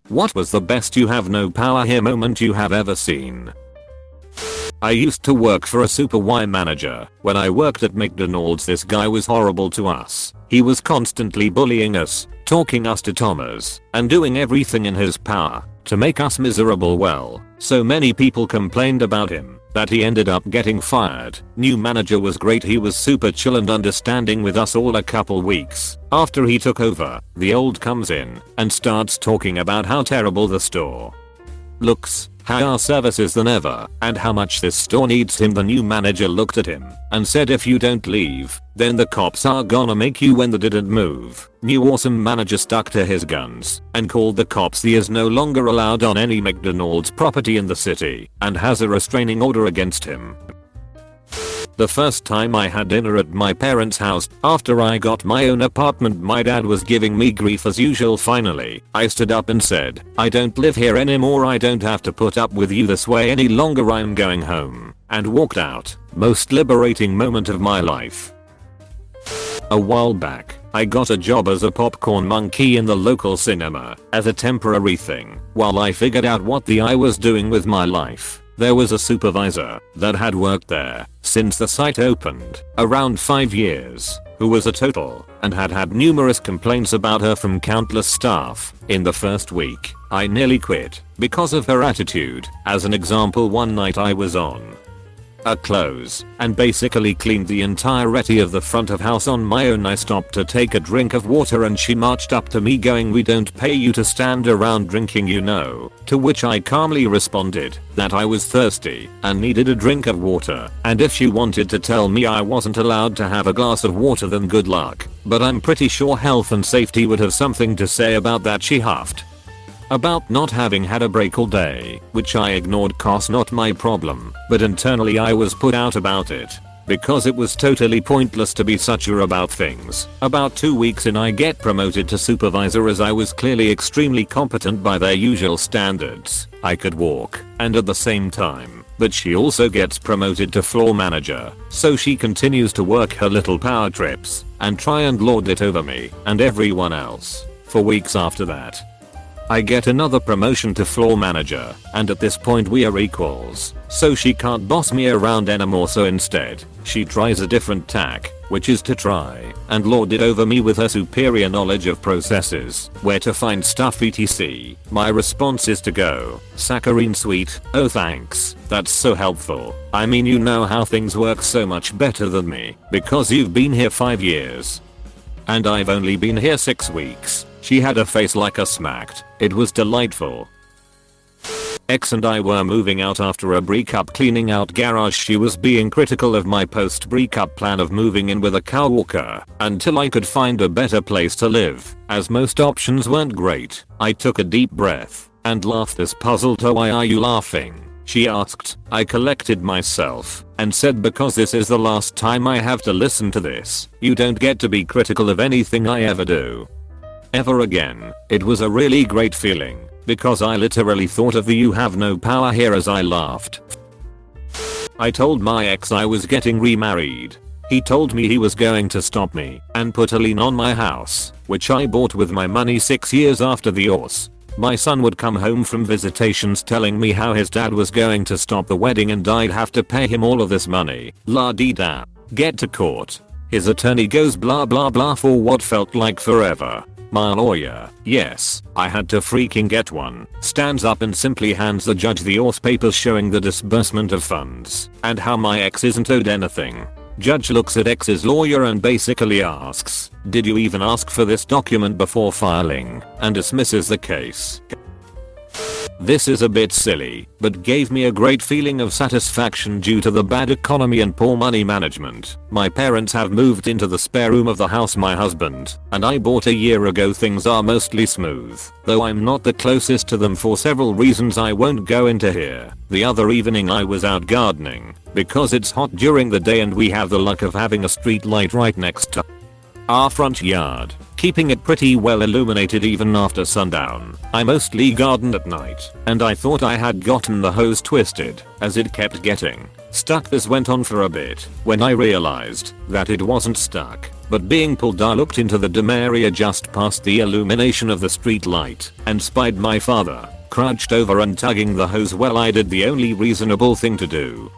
What was the best you have no power here moment you have ever seen? I used to work for a Super Y manager. When I worked at McDonald's, this guy was horrible to us. He was constantly bullying us, talking us to Thomas, and doing everything in his power to make us miserable. Well, so many people complained about him that he ended up getting fired. New manager was great. He was super chill and understanding with us all. A couple weeks after he took over, the old comes in and starts talking about how terrible the store looks, how our service is than ever, and how much this store needs him. The new manager looked at him and said, if you don't leave, then the cops are gonna make you. When they didn't move, new awesome manager stuck to his guns and called the cops. He is no longer allowed on any McDonald's property in the city and has a restraining order against him. The first time I had dinner at my parents' house after I got my own apartment, my dad was giving me grief as usual. Finally, I stood up and said, I don't live here anymore. I don't have to put up with you this way any longer. I'm going home, and walked out. Most liberating moment of my life. A while back, I got a job as a popcorn monkey in the local cinema as a temporary thing while I figured out what I was doing with my life. There was a supervisor that had worked there since the site opened, around 5 years, who was a total and had had numerous complaints about her from countless staff. In the first week, I nearly quit because of her attitude. As an example, one night I was on a close and basically cleaned the entirety of the front of house on my own. I stopped to take a drink of water and she marched up to me going, we don't pay you to stand around drinking, you know. To which I calmly responded that I was thirsty and needed a drink of water, and if she wanted to tell me I wasn't allowed to have a glass of water then good luck, but I'm pretty sure health and safety would have something to say about that. She huffed about not having had a break all day, which I ignored cause not my problem, but internally I was put out about it because it was totally pointless to be such a about things. About 2 weeks in, I get promoted to supervisor as I was clearly extremely competent by their usual standards. I could walk and at the same time, but she also gets promoted to floor manager, so she continues to work her little power trips and try and lord it over me and everyone else. For weeks after that, I get another promotion to floor manager, and at this point we are equals, so she can't boss me around anymore. So instead, she tries a different tack, which is to try and lord it over me with her superior knowledge of processes, where to find stuff etc. My response is to go, saccharine sweet, oh thanks, that's so helpful. I mean, you know how things work so much better than me, because you've been here 5 years. And I've only been here 6 weeks. She had a face like a smacked. It was delightful. Ex and I were moving out after a breakup, cleaning out garage. She was being critical of my post breakup plan of moving in with a car walker until I could find a better place to live, as most options weren't great. I took a deep breath and laughed. This puzzled her. Why are you laughing? She asked. I collected myself and said, because this is the last time I have to listen to this. You don't get to be critical of anything I ever do ever again. It was a really great feeling because I literally thought of the you have no power here as I laughed. I told my ex I was getting remarried. He told me he was going to stop me and put a lien on my house, which I bought with my money 6 years after the divorce. My son would come home from visitations telling me how his dad was going to stop the wedding and I'd have to pay him all of this money. La di da. Get to court. His attorney goes blah blah blah for what felt like forever. My lawyer, yes, I had to freaking get one, stands up and simply hands the judge the divorce papers showing the disbursement of funds and how my ex isn't owed anything. Judge looks at ex's lawyer and basically asks, did you even ask for this document before filing? And dismisses the case. This is a bit silly, but gave me a great feeling of satisfaction due to the bad economy and poor money management. My parents have moved into the spare room of the house my husband and I bought a year ago. Things are mostly smooth, though I'm not the closest to them for several reasons I won't go into here. The other evening I was out gardening because it's hot during the day and we have the luck of having a street light right next to our front yard, keeping it pretty well illuminated even after sundown. I mostly garden at night, and I thought I had gotten the hose twisted, as it kept getting stuck. This went on for a bit, when I realized that it wasn't stuck. but being pulled I looked into the dim area just past the illumination of the street light and spied my father, crouched over and tugging the hose. Well, I did the only reasonable thing to do.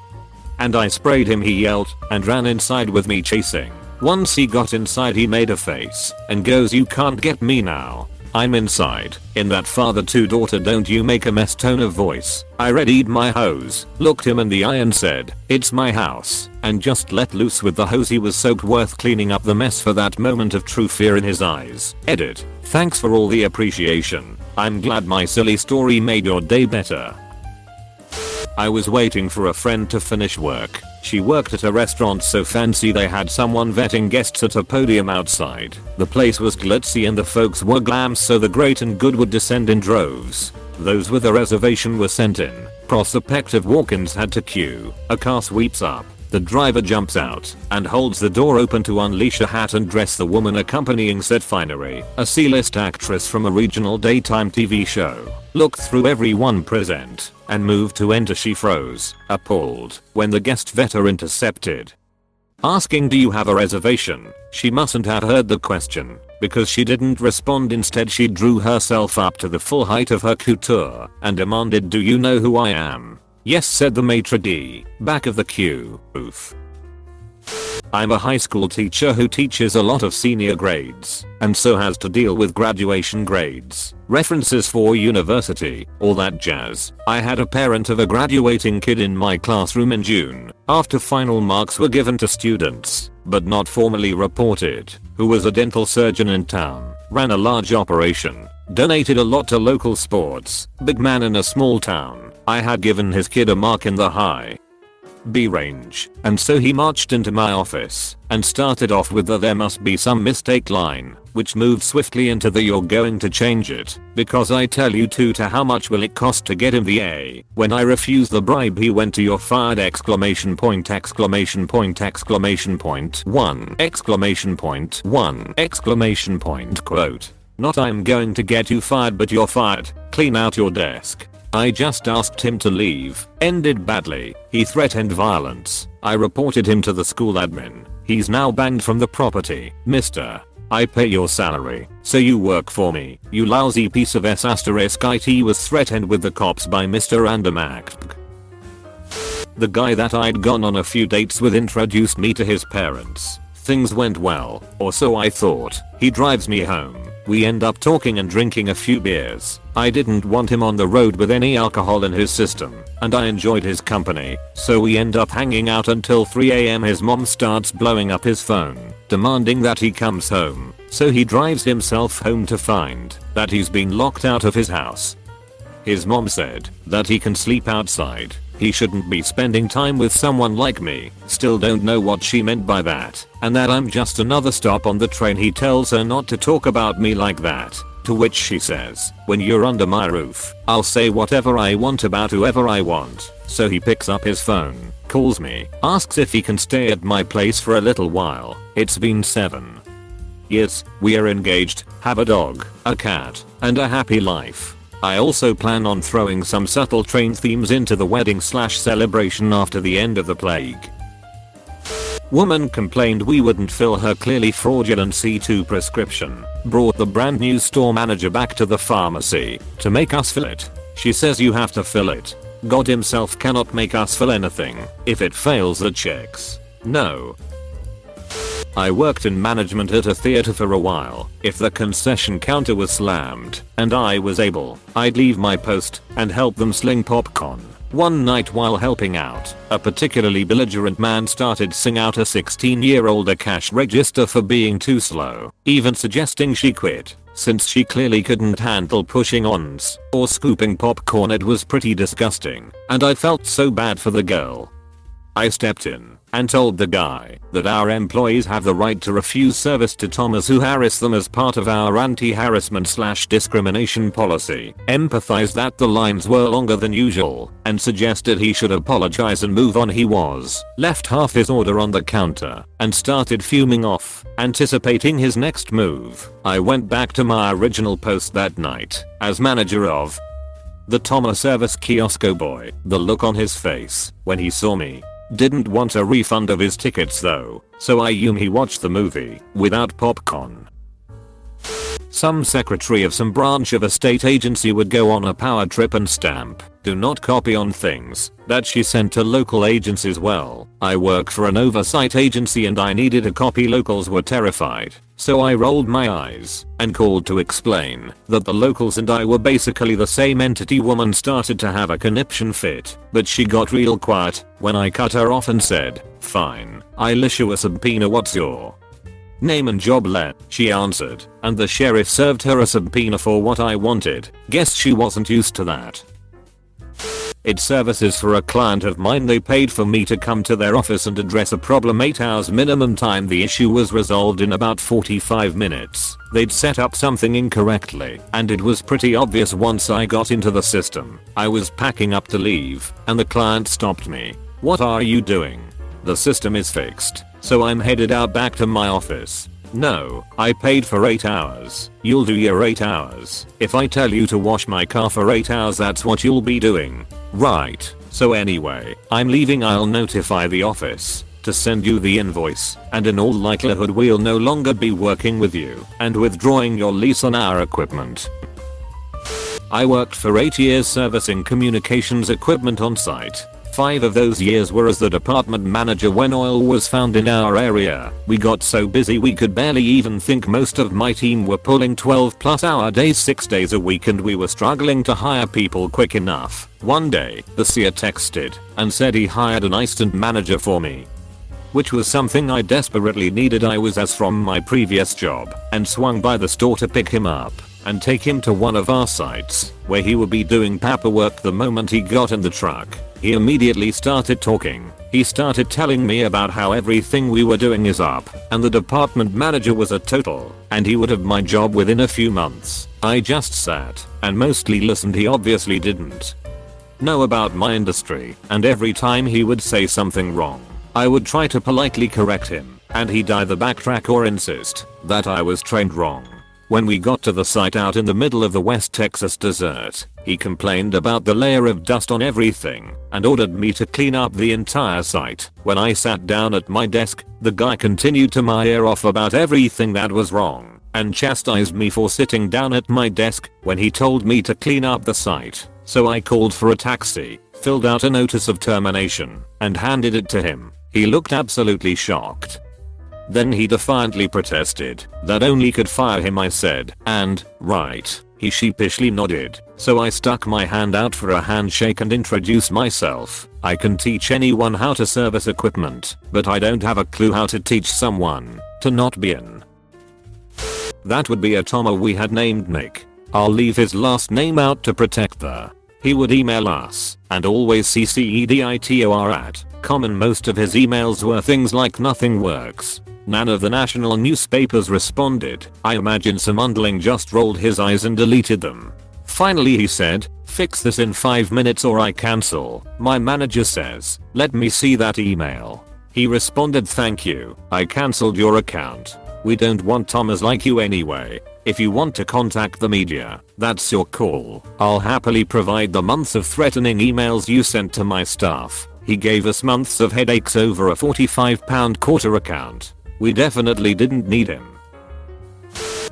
And I sprayed him, he yelled, and ran inside with me chasing. Once he got inside he made a face and goes, "You can't get me now. I'm inside." In that father to daughter don't you make a mess tone of voice, I readied my hose, looked him in the eye and said, "It's my house," and just let loose with the hose. He was soaked, worth cleaning up the mess for that moment of true fear in his eyes. Edit. Thanks for all the appreciation. I'm glad my silly story made your day better. I was waiting for a friend to finish work. She worked at a restaurant so fancy they had someone vetting guests at a podium outside. The place was glitzy and the folks were glam, so the great and good would descend in droves. Those with a reservation were sent in. Prospective walk-ins had to queue. A car sweeps up. The driver jumps out and holds the door open to unleash a hat and dress the woman accompanying said finery, a C-list actress from a regional daytime TV show. Looked through everyone present and moved to enter. She froze, appalled, when the guest vetter intercepted, asking, "Do you have a reservation?" She mustn't have heard the question, because she didn't respond. Instead she drew herself up to the full height of her couture and demanded, "Do you know who I am?" "Yes," said the maitre d', back of the queue. Oof. I'm a high school teacher who teaches a lot of senior grades, and so has to deal with graduation grades, references for university, all that jazz. I had a parent of a graduating kid in my classroom in June, after final marks were given to students, but not formally reported, who was a dental surgeon in town, ran a large operation, donated a lot to local sports, big man in a small town. I had given his kid a mark in the high B range, and so he marched into my office and started off with the "there must be some mistake" line, which moved swiftly into the "you're going to change it because I tell you to how much will it cost to get him the A." When I refused the bribe he went to "you're fired!" exclamation point exclamation point exclamation point 1 exclamation point 1 exclamation point quote. Not "I'm going to get you fired" but "you're fired, clean out your desk." I just asked him to leave. Ended badly. He threatened violence. I reported him to the school admin. He's now banned from the property. "Mister, I pay your salary, so you work for me, you lousy piece of S***." It was threatened with the cops by Mr. Andermack. The guy that I'd gone on a few dates with introduced me to his parents. Things went well, or so I thought. He drives me home. We end up talking and drinking a few beers. I didn't want him on the road with any alcohol in his system, and I enjoyed his company, so we end up hanging out until 3 AM. His mom starts blowing up his phone, demanding that he comes home, so he drives himself home to find that he's been locked out of his house. His mom said that he can sleep outside. He shouldn't be spending time with someone like me. Still don't know what she meant by that, and that I'm just another stop on the train. He tells her not to talk about me like that, to which she says, "When you're under my roof, I'll say whatever I want about whoever I want." So he picks up his phone, calls me, asks if he can stay at my place for a little while. It's been 7 years, we are engaged, have a dog, a cat, and a happy life. I also plan on throwing some subtle train themes into the wedding/celebration after the end of the plague. Woman complained we wouldn't fill her clearly fraudulent C2 prescription. Brought the brand new store manager back to the pharmacy to make us fill it. She says you have to fill it. God himself cannot make us fill anything. If it fails the checks. No. I worked in management at a theater for a while. If the concession counter was slammed and I was able, I'd leave my post and help them sling popcorn. One night while helping out, a particularly belligerent man started sing out a 16-year-old a cash register for being too slow, even suggesting she quit, since she clearly couldn't handle pushing ons or scooping popcorn. It was pretty disgusting, and I felt so bad for the girl. I stepped in and told the guy that our employees have the right to refuse service to Thomas who harass them as part of our anti-harassment/discrimination policy, empathized that the lines were longer than usual, and suggested he should apologize and move on. He was left half his order on the counter and started fuming off, anticipating his next move. I went back to my original post that night as manager of the Thomas Service Kiosk. Oh boy, the look on his face when he saw me. Didn't want a refund of his tickets though, so I assume he watched the movie without popcorn. Some secretary of some branch of a state agency would go on a power trip and stamp "Do not copy" on things that she sent to local agencies. Well, I work for an oversight agency and I needed a copy. Locals were terrified, so I rolled my eyes and called to explain that the locals and I were basically the same entity. Woman started to have a conniption fit, but she got real quiet when I cut her off and said, "Fine, I'll issue a subpoena. What's your name and job?" She answered, and the sheriff served her a subpoena for what I wanted. Guess she wasn't used to that. It's services for a client of mine. They paid for me to come to their office and address a problem. 8 hours minimum time. The issue was resolved in about 45 minutes. They'd set up something incorrectly, and it was pretty obvious once I got into the system. I was packing up to leave, and the client stopped me. "What are you doing? The system is fixed." So I'm headed out back to my office. "No, I paid for 8 hours. You'll do your 8 hours. If I tell you to wash my car for 8 hours, that's what you'll be doing. Right. So anyway, I'm leaving. I'll notify the office to send you the invoice, and in all likelihood we'll no longer be working with you and withdrawing your lease on our equipment." I worked for 8 years servicing communications equipment on site. 5 of those years were as the department manager when oil was found in our area. We got so busy we could barely even think. Most of my team were pulling 12-plus-hour days 6 days a week, and we were struggling to hire people quick enough. One day, the CEO texted and said he hired an assistant manager for me, which was something I desperately needed. I was as from my previous job and swung by the store to pick him up and take him to one of our sites where he would be doing paperwork. The moment he got in the truck, he immediately started talking. He started telling me about how everything we were doing is up and the department manager was a total and he would have my job within a few months. I just sat and mostly listened. He obviously didn't know about my industry, and every time he would say something wrong, I would try to politely correct him, and he'd either backtrack or insist that I was trained wrong. When we got to the site out in the middle of the West Texas desert, he complained about the layer of dust on everything and ordered me to clean up the entire site. When I sat down at my desk, the guy continued to my ear off about everything that was wrong and chastised me for sitting down at my desk when he told me to clean up the site. So I called for a taxi, filled out a notice of termination, and handed it to him. He looked absolutely shocked. Then he defiantly protested that only could fire him. I said, "And, right." He sheepishly nodded, so I stuck my hand out for a handshake and introduced myself. "I can teach anyone how to service equipment, but I don't have a clue how to teach someone to not be in." That would be a Tomer we had named Nick. I'll leave his last name out to protect the. He would email us and always CCEDITOR at common. Most of his emails were things like "nothing works." None of the national newspapers responded. I imagine some underling just rolled his eyes and deleted them. Finally he said, "Fix this in 5 minutes or I cancel." My manager says, "Let me see that email." He responded, "Thank you, I cancelled your account. We don't want Tomers like you anyway. If you want to contact the media, that's your call. I'll happily provide the months of threatening emails you sent to my staff." He gave us months of headaches over a £45 quarter account. We definitely didn't need him.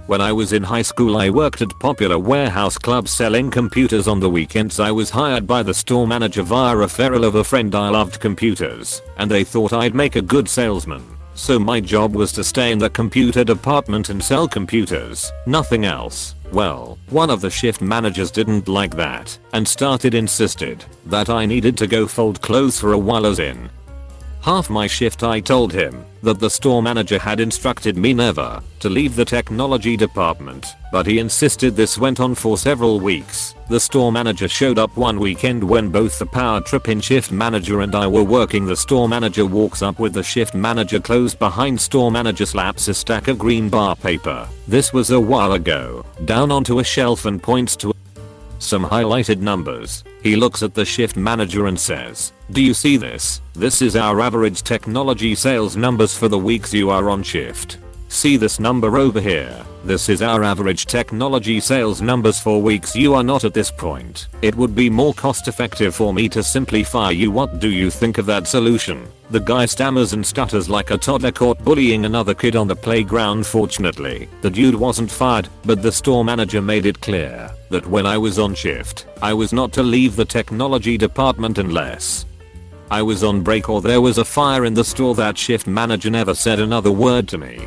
When I was in high school, I worked at Popular Warehouse Club selling computers on the weekends. I was hired by the store manager via a referral of a friend. I loved computers, and they thought I'd make a good salesman. So my job was to stay in the computer department and sell computers, nothing else. Well, one of the shift managers didn't like that and insisted that I needed to go fold clothes for a while. As in half my shift, I told him that the store manager had instructed me never to leave the technology department, but he insisted. This went on for several weeks. The store manager showed up one weekend when both the power trip in shift manager and I were working. The store manager walks up with the shift manager clothes behind. Store manager slaps a stack of green bar paper. This was a while ago. Down onto a shelf and points to some highlighted numbers. He looks at the shift manager and says, "Do you see this? This is our average technology sales numbers for the weeks you are on shift. See this number over here?" This is our average technology sales numbers for weeks. You are not at this point. It would be more cost effective for me to simply fire you. What do you think of that solution? The guy stammers and stutters like a toddler caught bullying another kid on the playground. Fortunately, the dude wasn't fired, but the store manager made it clear that when I was on shift, I was not to leave the technology department unless I was on break or there was a fire in the store. That shift manager never said another word to me.